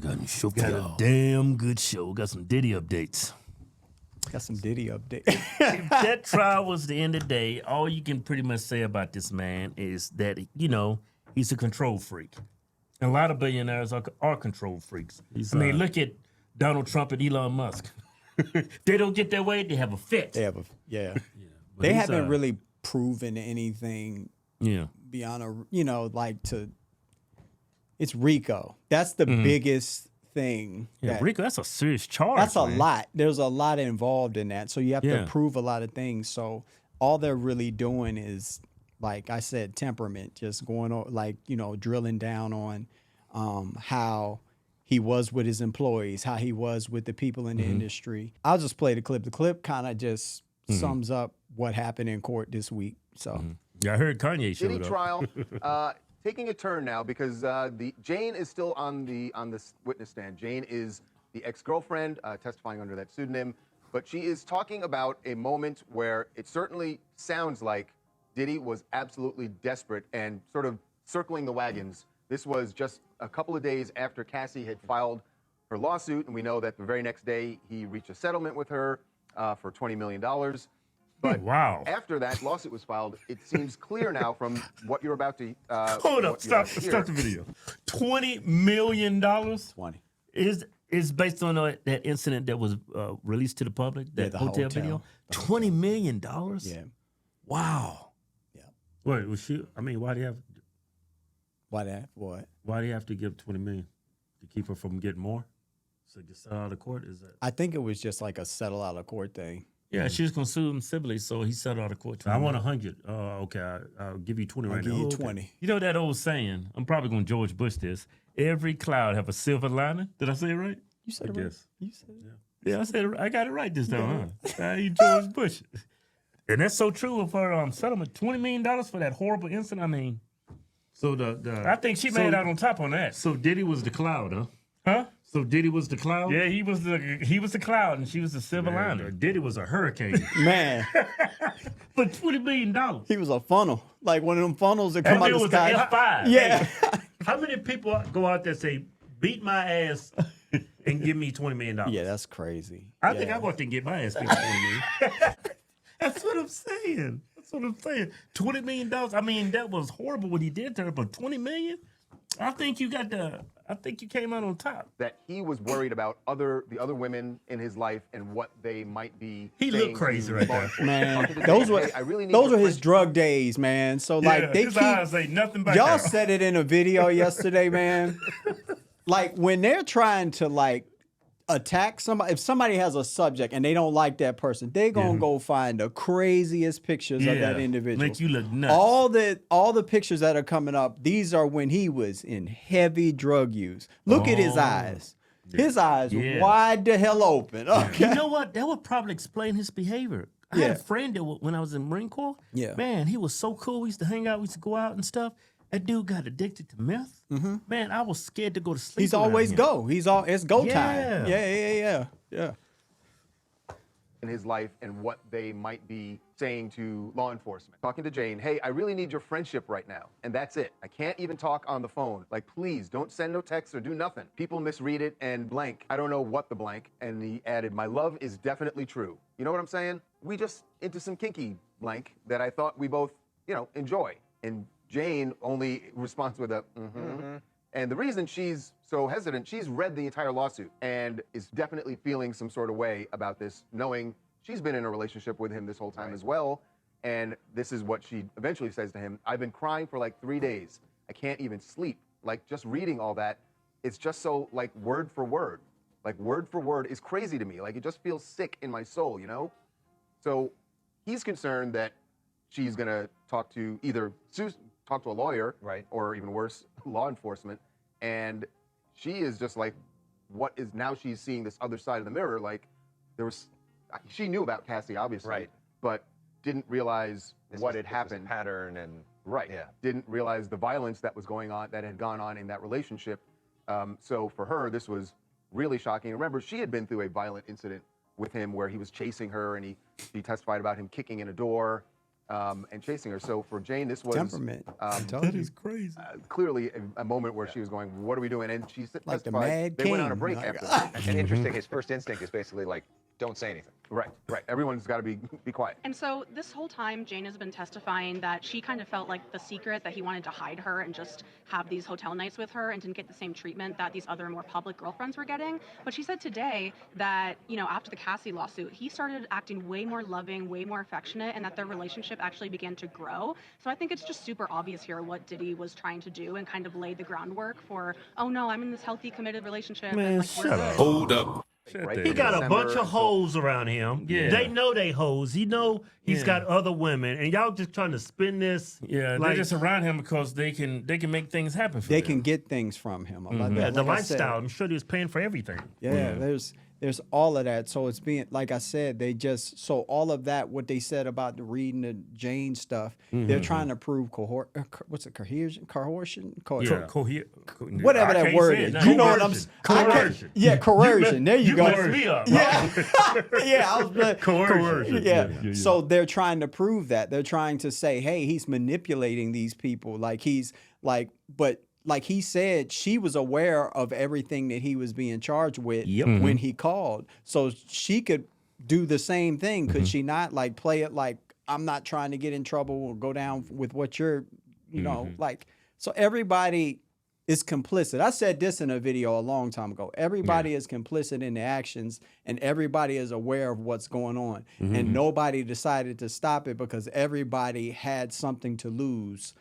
got a show for y'all. Damn good show. Got some Diddy updates. Got some Diddy updates. If that trial was the end of the day, all you can pretty much say about this man is that, you know, he's a control freak. And a lot of billionaires are control freaks. Look at Donald Trump and Elon Musk. They don't get their way, they have a fit. They they haven't really proven anything beyond it's RICO. That's the biggest thing. Yeah, RICO, that's a serious charge. That's a lot. There's a lot involved in that. So you have to prove a lot of things. So all they're really doing is, like I said, temperament, just going on, drilling down on how he was with his employees, how he was with the people in the industry. I'll just play the clip. The clip kind of just sums up what happened in court this week. So yeah, I heard Kanye showed Diddy up. trial taking a turn now because Jane is still on this witness stand. Jane is the ex-girlfriend testifying under that pseudonym, but she is talking about a moment where it certainly sounds like Diddy was absolutely desperate and sort of circling the wagons. This was just a couple of days after Cassie had filed her lawsuit, and we know that the very next day he reached a settlement with her for $20 million. But after that lawsuit was filed, it seems clear now from what you're about to hold up, stop the video. $20 million? 20. Is based on that incident that was released to the public, that hotel video? $20 million? Yeah. Wow. Yeah. Wait, was she, why do you have... What? Why do you have to give $20 million? To keep her from getting more? So get settled out of court? Is that? I think it was just like a settle out of court thing. Yeah, she was going to sue him civilly, so he settled out of court. I want 100. Okay, I'll give you 20 right now. I'll give you 20. Okay. You know that old saying, I'm probably going to George Bush this, every cloud have a silver lining? Did I say it right? You said it right. You said it. Yeah, I said it right. I got it right this time, huh? You George Bush. And that's so true of her settlement. $20 million for that horrible incident, So I think she made out on top on that. So Diddy was the cloud, huh? Huh? So Diddy was the cloud? Yeah, he was the cloud and she was the silver liner. Diddy was a hurricane. Man. For $20 million. He was a funnel. Like one of them funnels that come out of the sky. It was an F5. Yeah. Hey, how many people go out there and say, beat my ass and give me $20 million? Yeah, that's crazy. I think I go out there and get my ass beat for $20 million. That's what I'm saying. $20 million. That was horrible what he did to her, but $20 million? I think you came out on top. That he was worried about the other women in his life and what they might be. He looked crazy right there. Man, those were his drug days, man. So his eyes ain't nothing but y'all said it in a video yesterday, man. Like when they're trying to attack somebody, if somebody has a subject and they don't like that person, they gonna go find the craziest pictures of that individual. Make you look nuts. All the pictures that are coming up, these are when he was in heavy drug use. Look at his eyes. His eyes wide the hell open. Okay. You know what? That would probably explain his behavior. I had a friend that when I was in Marine Corps, man, he was so cool. We used to hang out, we used to go out and stuff. That dude got addicted to meth. Man, I was scared to go to sleep. He's always go. It's go time. Yeah. In his life and what they might be saying to law enforcement. Talking to Jane, hey, I really need your friendship right now. And that's it. I can't even talk on the phone. Please don't send no texts or do nothing. People misread it and blank. I don't know what the blank. And he added, my love is definitely true. You know what I'm saying? We just into some kinky blank that I thought we both, enjoy. And Jane only responds with a And the reason she's so hesitant, she's read the entire lawsuit and is definitely feeling some sort of way about this, knowing she's been in a relationship with him this whole time as well. And this is what she eventually says to him. I've been crying for 3 days. I can't even sleep. Just reading all that, it's just so word for word. Word for word is crazy to me. It just feels sick in my soul, So he's concerned that she's going to talk to talk to a lawyer, or even worse, law enforcement, and she is just now she's seeing this other side of the mirror. She knew about Cassie, obviously, but didn't realize what had happened. Pattern and didn't realize the violence that had gone on in that relationship. So for her, this was really shocking. Remember, she had been through a violent incident with him where he was chasing her, and she testified about him kicking in a door. and chasing her. So for Jane, this was Temperament. That is crazy. clearly a moment where she was going, "What are we doing?" And she said, Like the Mad they went King. on a break Like, after. And interesting, his first instinct is basically like, don't say anything. Right. Everyone's got to be quiet. And so this whole time, Jane has been testifying that she kind of felt like the secret that he wanted to hide her and just have these hotel nights with her and didn't get the same treatment that these other more public girlfriends were getting. But she said today that, after the Cassie lawsuit, he started acting way more loving, way more affectionate, and that their relationship actually began to grow. So I think it's just super obvious here what Diddy was trying to do and kind of laid the groundwork for, oh no, I'm in this healthy, committed relationship. Man, and, like, shut we're up. good. Hold up. He got a bunch of hoes around him. Yeah. They know they hoes. He know he's got other women, and y'all just trying to spin this. Yeah, like, they're just around him because they can make things happen for they them. can get things from him. yeah, the Like I said, lifestyle. I'm sure he was paying for everything. Yeah, there's all of that. So it's being, like I said, so all of that, what they said about the reading the Jane stuff, they're trying to prove coercion? Whatever that word is. You know what I'm saying? Coercion. Yeah, coercion. There you go. messed me up. Yeah, I was Coercion. Yeah. So they're trying to prove that. They're trying to say, hey, he's manipulating these people. Like he said, she was aware of everything that he was being charged with when he called. So she could do the same thing. Could she not, like, play it like, I'm not trying to get in trouble or go down with what you're, like, so everybody is complicit. I said this in a video a long time ago. Everybody is complicit in the actions, and everybody is aware of what's going on. And nobody decided to stop it because everybody had something to lose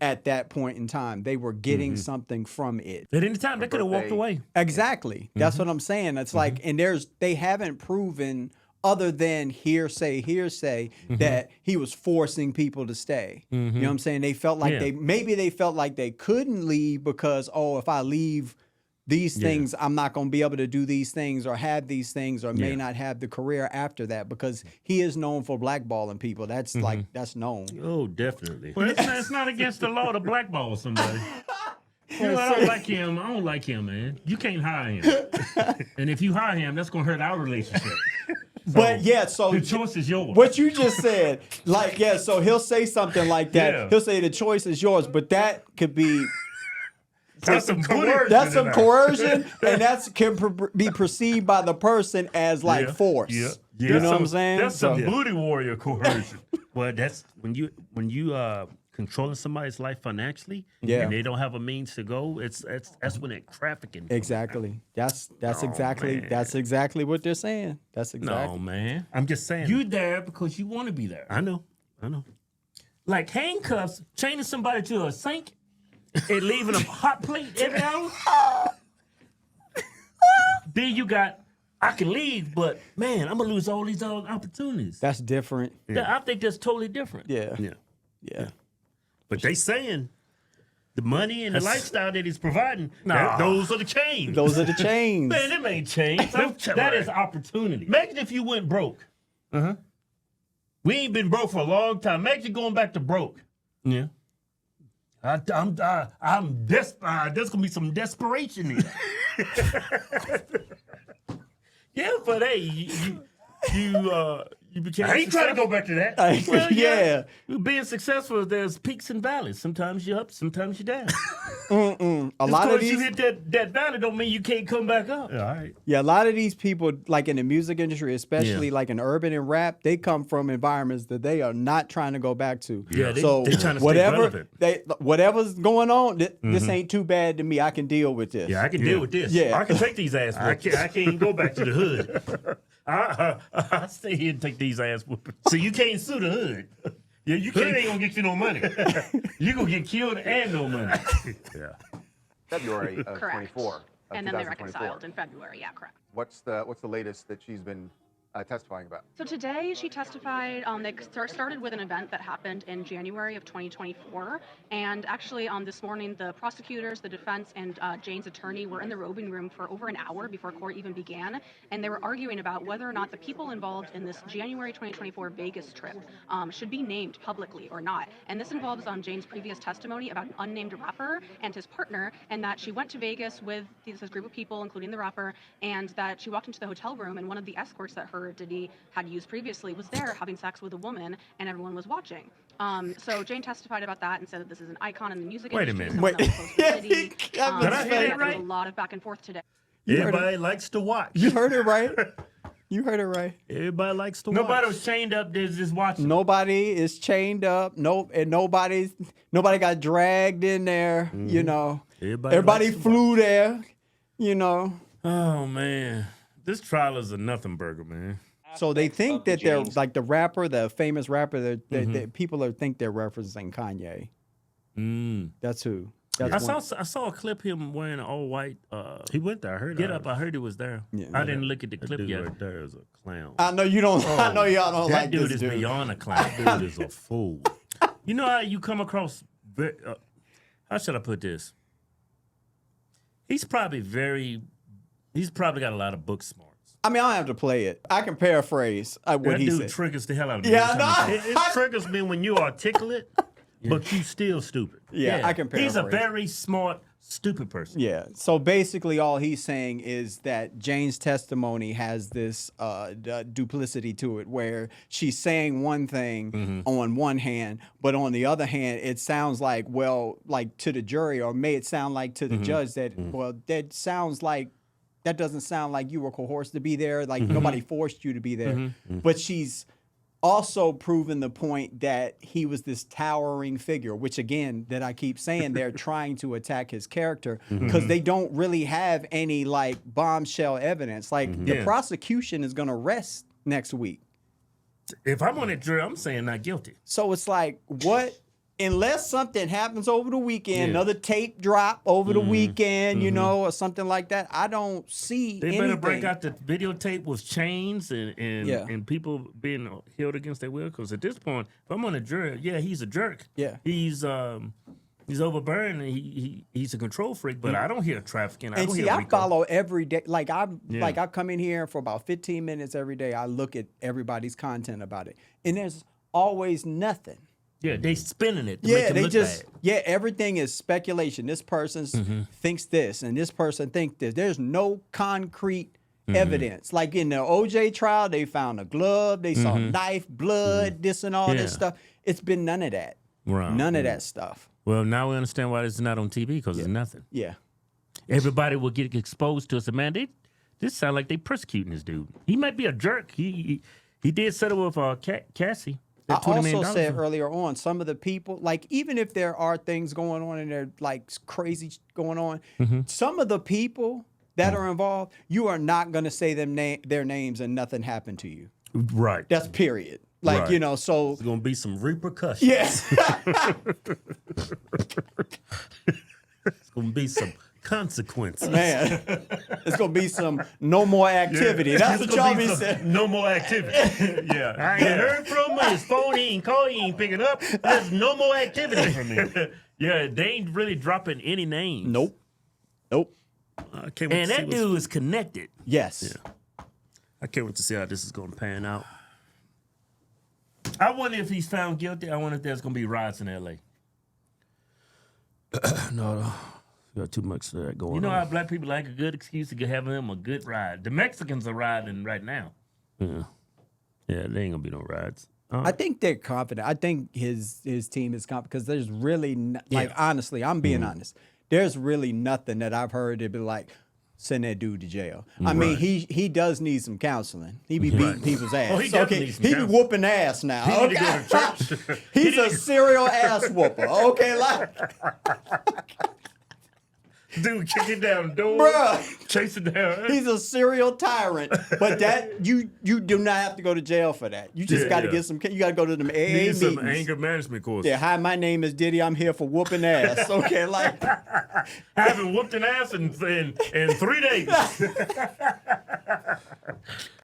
at that point in time. They were getting something from it. At any time, they could have walked away. Exactly. That's what I'm saying. It's like, and they haven't proven, other than hearsay, that he was forcing people to stay. You know what I'm saying? They felt like they felt like they couldn't leave because, if I leave these things, I'm not going to be able to do these things or have these things or may not have the career after that, because he is known for blackballing people. That's that's known. Oh, definitely. Well, it's not against the law to blackball somebody. I don't like him. I don't like him, man. You can't hire him. And if you hire him, that's going to hurt our relationship. But so the choice is yours. What you just said, so he'll say something like that. Yeah. He'll say the choice is yours, but that could be That's some coercion. That's some coercion, and that can be perceived by the person as force. Yeah. You know what I'm saying? That's some booty warrior coercion. Well, that's when you controlling somebody's life financially, and they don't have a means to go. That's when it trafficking. Exactly. That's exactly what they're saying. That's exactly. No, man. I'm just saying. You there because you want to be there. I know. Like handcuffs, chaining somebody to a sink and leaving a hot plate every hour. Then you got, I can leave, but man, I'm gonna lose all these other opportunities. That's different. I think that's totally different. Yeah. But they saying the money and the lifestyle that he's providing, those are the chains. Those are the chains. Man, it ain't change. That is opportunity. Imagine if you went broke. We ain't been broke for a long time. Imagine going back to broke. Yeah. I'm desperate. There's gonna be some desperation here. Yeah, but hey, you became. I ain't trying to go back to that. Well, Yeah. Being successful, there's peaks and valleys. Sometimes you're up, sometimes you're down. A lot of you these, hit that valley don't mean you can't come back up. All right. a lot of these people, like in the music industry, especially like in urban and rap, they come from environments that they are not trying to go back to. Yeah, they trying to stay whatever relevant. whatever's going on, this ain't too bad to me. I can deal with this. Yeah, I can deal with this. Yeah. I can take these ass whoopings. I can't go back to the hood. I stay here and take these ass whoopings. So you can't sue the hood. Yeah, you can't. Ain't gonna get you no money. You gonna get killed and no money. Yeah. February of Correct. 24. And then they reconciled in February. Yeah, correct. What's the latest that she's been testifying about? So today she testified. They started with an event that happened in January of 2024, and actually this morning the prosecutors, the defense, and Jane's attorney were in the roving room for over an hour before court even began, and they were arguing about whether or not the people involved in this January 2024 Vegas trip should be named publicly or not. And this involves Jane's previous testimony about an unnamed rapper and his partner, and that she went to Vegas with this group of people, including the rapper, and that she walked into the hotel room, and one of the escorts that heard rapper Diddy had used previously, was there having sex with a woman, and everyone was watching. So Jane testified about that and said that this is an icon in the music industry. Wait a minute. Someone that was close to Diddy. Did I hear it There right? was a lot of back and forth today. Everybody likes to watch. You heard it right. You heard it right. Everybody likes to watch. Nobody was chained up there just watching. Nobody is chained up. Nope, and nobody got dragged in there. You know, everybody flew there. You know. Oh man, this trial is a nothing burger, man. So they think that they're like the rapper, the famous rapper. That people think they're referencing Kanye. That's who. I saw a clip him wearing an all white. He went there. I heard. Get up! I heard he was there. Yeah. I didn't look at the clip Dude yet. right there is a clown. I know you don't. I know y'all don't That like dude this is dude. beyond a clown. Dude is a fool. You know how you come across? How should I put this? He's probably got a lot of book smarts. I mean, I don't have to play it. I can paraphrase what That he dude said. triggers the hell out of me. Yeah, every time he no. talks. It triggers me when you articulate, but you still stupid. Yeah, I can He's a paraphrase. very smart, stupid person. Yeah. So basically, all he's saying is that Jane's testimony has this duplicity to it, where she's saying one thing on one hand, but on the other hand, it sounds like, well, like to the jury, or may it sound like to the judge that, well, that doesn't sound like you were coerced to be there, like nobody forced you to be there. But she's also proven the point that he was this towering figure, which again, that I keep saying, they're trying to attack his character because they don't really have any like bombshell evidence. Like the prosecution is going to rest next week. If I'm on that jury, I'm saying not guilty. So it's like, what? Unless something happens over the weekend, another tape drop over the weekend, you know, or something like that, I don't see They anything. better break out the videotape with chains and people being held against their will. Because at this point, if I'm on a jury, he's a jerk. Yeah. He's overbearing and he's a control freak. But I don't hear trafficking. I And don't see, hear I RICO. follow every day. Like I come in here for about 15 minutes every day. I look at everybody's content about it, and there's always nothing. Yeah, they spinning it to make it look bad. Everything is speculation. This person thinks this, and this person thinks this. There's no concrete evidence. Like in the OJ trial, they found a glove, they saw knife, blood, this and all this stuff. It's been none of that. Right. None of that stuff. Well, now we understand why this is not on TV because it's nothing. Yeah. Everybody will get exposed to us. And man, this sound like they persecuting this dude. He might be a jerk. He did settle with Cassie. I $20 million also said earlier on, some of the people, like even if there are things going on and they're like crazy going on, some of the people that are involved, you are not going to say their names and nothing happened to you. Right. That's period. Like, Right. you know, so. There's gonna be some repercussions. Yes. There's gonna be some consequences. Man, it's going to be some no more activity. That's what y'all be saying. No more activity. I ain't heard from him. His phone, he ain't call, he ain't picking up. There's no more activity from him. They ain't really dropping any names. Nope. I can't wait And to see that dude is connected. Yes. I can't wait to see how this is gonna pan out. I wonder if he's found guilty. I wonder if there's going to be riots in L.A. No. Got too much of that going You know on. how black people like a good excuse to have them a good ride. The Mexicans are riding right now. Yeah, there ain't gonna be no rides. I think they're confident. I think his team is confident because there's really, honestly, I'm being honest. There's really nothing that I've heard that be like, send that dude to jail. I mean, he does need some counseling. He be beating people's ass. Oh, he definitely needs some he be counseling. whooping ass now. He need to go to church. He's a serial ass whooper. Okay, like, Dude kicking down the door, bruh. chasing down. He's a serial tyrant, but that you do not have to go to jail for that. You just got to get some. You got to go to them AA Need meetings. some anger management course. Yeah, hi, my name is Diddy. I'm here for whooping ass. Okay, like I haven't whooped an ass in 3 days.